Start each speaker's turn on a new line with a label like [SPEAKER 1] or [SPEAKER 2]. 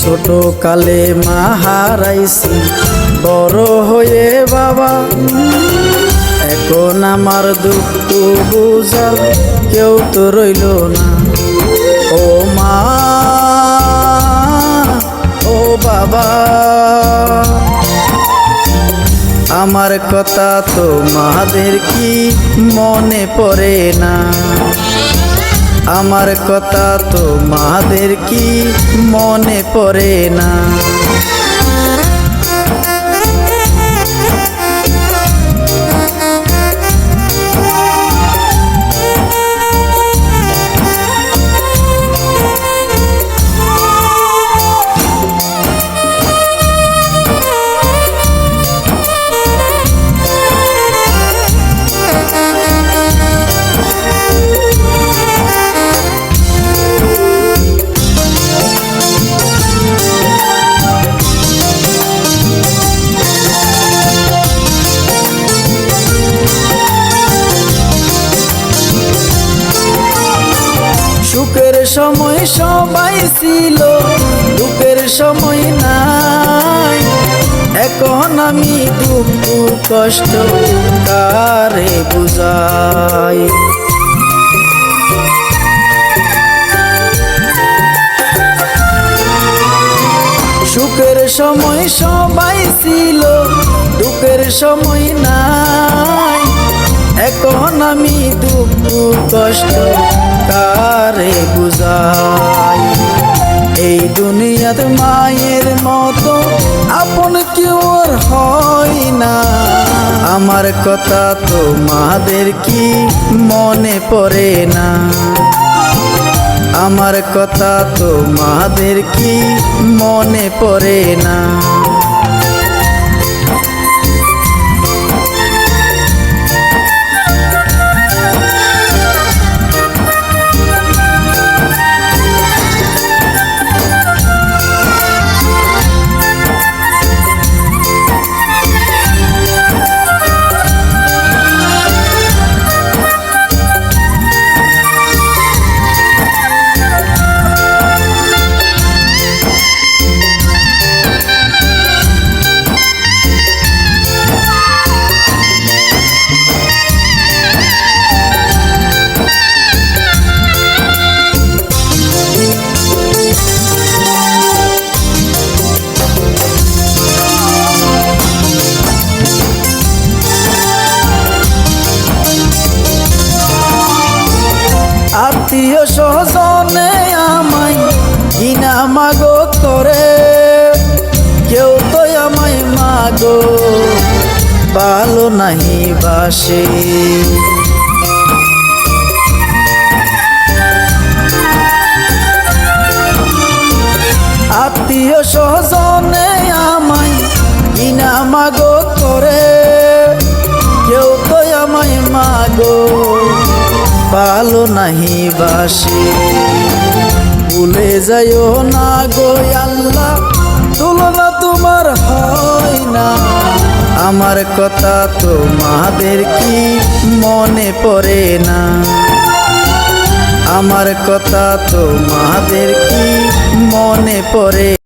[SPEAKER 1] ছোট কালে মা হারাইছি, বড় হয়ে বাবা। এখন আমার দুঃখ বুঝার কেউ তো রইল না। ও মা, ও বাবা, আমার কথা তোমাদের কি মনে পড়ে না? আমার কথা তোমাদের কি মনে পড়ে না? সুখের সময় সবাই ছিল, দুঃখের সময় নাই। এখন আমি দুঃখ কষ্ট কারে বুঝাই? সুখের সময় সবাই ছিল, দুঃখের সময় নাই। এখন আমি দুঃখ কষ্ট কারে বুঝাই? এই দুনিয়াতে মায়ের মতো আপন কেউ আর হয় না। আমার কথা তোমাদের কি মনে পড়ে না? আমার কথা তোমাদের কি মনে পড়ে না? আত্মীয় স্বজনে আমায় ঘৃণা মাগো করে, কেউ তো আমায় মাগো ভালো নাহি বাসে। আত্মীয় স্বজনে আমায় ঘৃণা মাগো করে, কেউ তো আমায় মাগো ভালো নাহি বাসে। ভুলে যাইও না গো আল্লাহ, তুলনা তোমার হয় না। আমার কথা তোমাদের কি মনে পড়ে না? আমার কথা তোমাদের কি মনে পড়ে